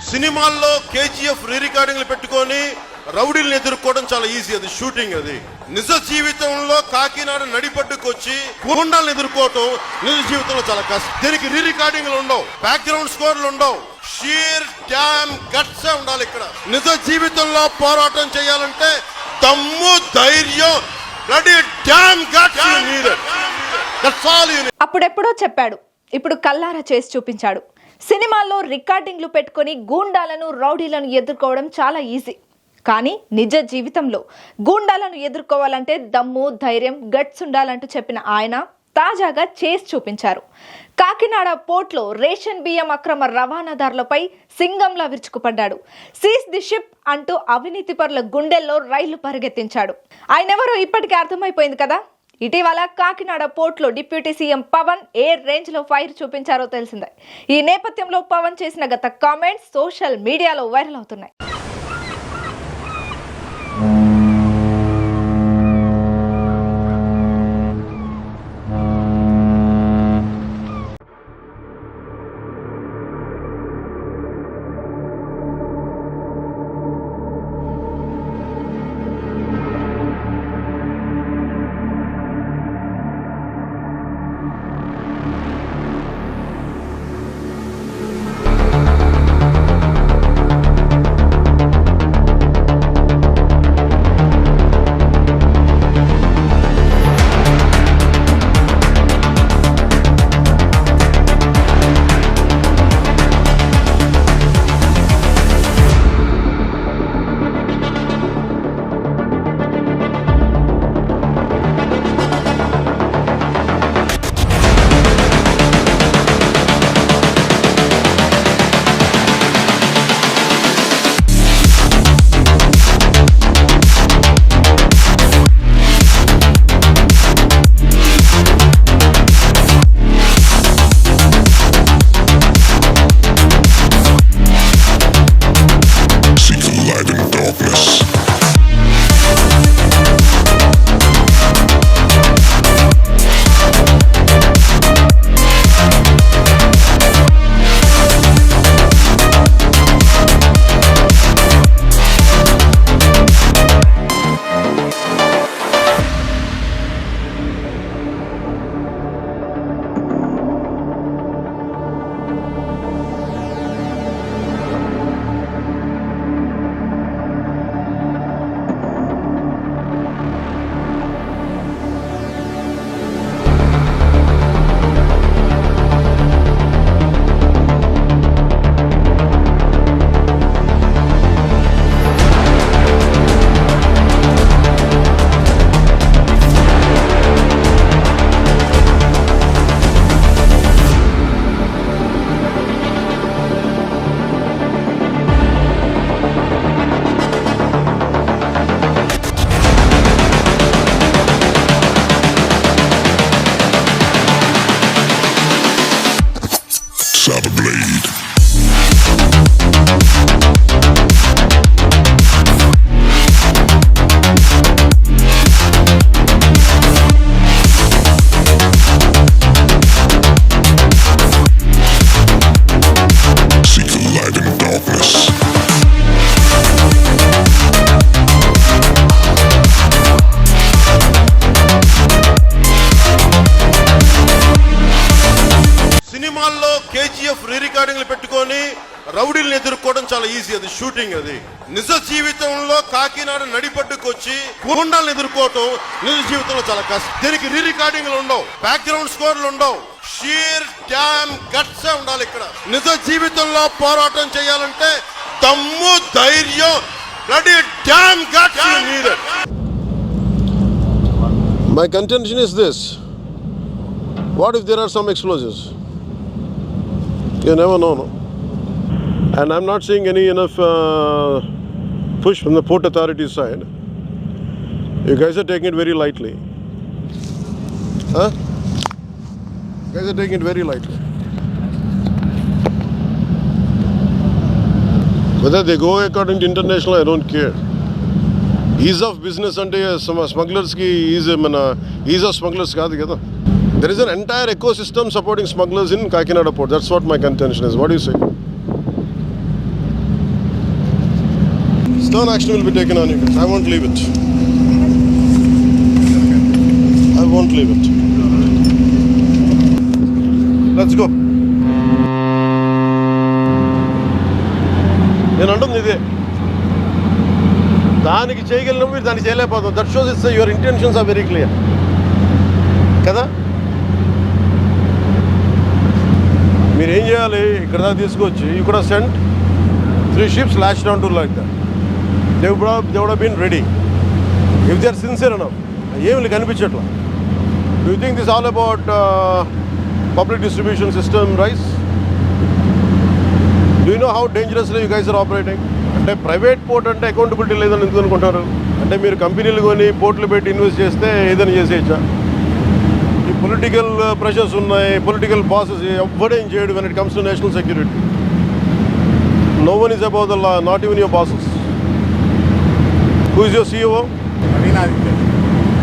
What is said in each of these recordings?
సినిమాల్లో కేజీఎఫ్ రీ రికార్డింగ్లు పెట్టుకొని రౌడీలను ఎదుర్కోవడం చాలా ఈజీ. అది షూటింగ్. అది నిజ జీవితంలో కాకినాడ నడిపట్టుకు వచ్చి గూండాలను ఎదుర్కోవటం నిజ జీవితంలో చాలా కష్టం. దీనికి రీ రికార్డింగ్లు ఉండవు, బ్యాక్గ్రౌండ్ స్కోర్లు ఉండవు, షీర్ డ్యామ్ గట్స్ ఉండాలి. ఇక్కడ నిజ జీవితంలో పోరాటం చేయాలంటే దమ్ము, ధైర్యం, bloody dam guts needed. That's all you need. అప్పుడెప్పుడో చెప్పాడు, ఇప్పుడు కల్లారా చేసి చూపించాడు. సినిమాల్లో రికార్డింగ్లు పెట్టుకొని గూండాలను, రౌడీలను ఎదుర్కోవడం చాలా ఈజీ. కానీ నిజ జీవితంలో గూండాలను ఎదుర్కోవాలంటే దమ్ము, ధైర్యం, గట్స్ ఉండాలంటూ చెప్పిన ఆయన తాజాగా చేసి చూపించారు. కాకినాడ పోర్ట్లో రేషన్ బియ్యం అక్రమ రవాణాదారులపై సింగంలా విరుచుకుపడ్డాడు. సీజ్ ది షిప్ అంటూ అవినీతి పరుల గుండెల్లో రైళ్లు పరిగెత్తించాడు. ఆయనెవరో ఇప్పటికే అర్థమైపోయింది కదా. ఇటీవల కాకినాడ పోర్ట్లో డిప్యూటీ సీఎం పవన్ ఏ రేంజ్ లో ఫైర్ చూపించారో తెలిసిందే. ఈ నేపథ్యంలో పవన్ చేసిన గత కామెంట్స్ సోషల్ మీడియాలో వైరల్ అవుతున్నాయి. సినిమాల్లో కేజీఎఫ్ రీ రికార్డింగ్లు పెట్టుకొని రౌడీలను ఎదుర్కోవడం చాలా ఈజీ. అది షూటింగ్. అది నిజ జీవితంలో కాకినాడ నడిపట్టుకు వచ్చి గూండాలను ఎదుర్కోవటం నిజ జీవితంలో చాలా కష్టం. దీనికి రీ రికార్డింగ్లు ఉండవు, బ్యాక్గ్రౌండ్ స్కోర్లు ఉండవు, షీర్ డ్యామ్ గట్స్ ఉండాలి. ఇక్కడ నిజ జీవితంలో పోరాటం చేయాలంటే దమ్ము, ధైర్యం, bloody dam guts needed. My contention is this: what if there are some explosives? You never know, no? And I'm not seeing any enough push from the Port Authority side. You guys are taking it very lightly. Huh? You guys are taking it very lightly. Whether they go according to international, I don't care. Ease of business ante smugglers ki ease of smugglers kaadu kada. There is an entire ecosystem supporting smugglers in Kakinada port. That's what my contention is. What do you say? stern action will be taken on you guys. I won't leave it. I won't leave it. Let's go. నేను అంటుంది ఇదే, దానికి చేయగలిగిన మీరు దానికి చేయలేకపోతాం. That shows it's your intentions are very clear కదా. మీరు ఏం చేయాలి, ఇక్కడ దాకా తీసుకొచ్చి you could have sent 3 ships lashed onto like that. They would have been ready if they are sincere enough. ఏమి కనిపించట్లా. Do you think this is all about public distribution system rice? Do you know how dangerously you guys are operating? అంటే private port అంటే accountability లేదని ఎందుకు అనుకుంటారు? అంటే మీరు కంపెనీలు కొని పోర్ట్లు పెట్టి ఇన్వెస్ట్ చేస్తే ఏదైనా చేసేయచ్చా? ఈ పొలిటికల్ ప్రెషర్స్ ఉన్నాయి, పొలిటికల్ బాసెస్ ఎవ్వడేం చేయడు when it comes to national security. No one is above the law, not even your bosses. Who is your CEO?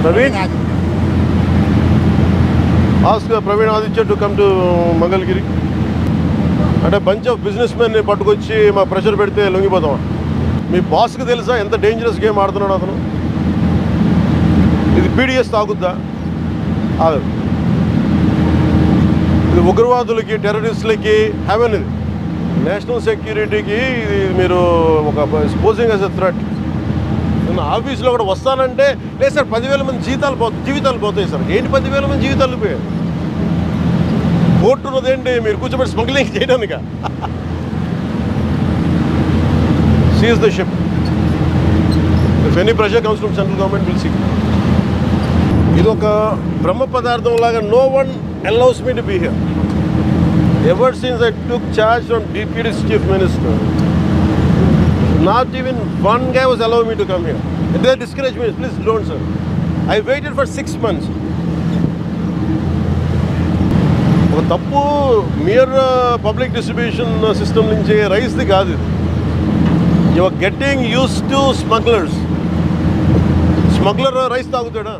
Praveen? Ask Praveen Aditya to come to Mangalgiri. అంటే bunch of business మెన్ని పట్టుకొచ్చి మా pressure పెడితే లొంగిపోతాం. మీ బాస్కి తెలుసా ఎంత dangerous game ఆడుతున్నాడు అతను? ఇది పీడిఎస్ తాగుద్దా? ఆగదు. ఇది ఉగ్రవాదులకి, టెర్రరిస్టులకి హెవెన్. ఇది నేషనల్ సెక్యూరిటీకి ఇది మీరు ఒక స్పోజింగ్ యాజ్ ఎ థ్రెట్. నేను ఆఫీస్లో కూడా వస్తానంటే లేదు సార్ 10,000 మంది జీవితాలు పోతాయి సార్. ఏంటి 10,000 మంది జీవితాలు పోయాయి? పోర్టు ఉన్నదేంటి మీరు కూర్చోబెట్టి స్మగ్లింగ్ చేయడానిక? Seize the ship. If any pressure comes from central government will see. ఇది ఒక బ్రహ్మ పదార్థం లాగా. No one allows me to be here. Ever since I took charge from DPD's chief minister, not even one guy was allowing me to come here. If they discourage me, please don't, sir. I waited for 6 months. ఒక తప్పు mere public distribution system నుంచి రైస్ది కాదు. You are getting use to smugglers. Smuggler rice తాగుతాడా?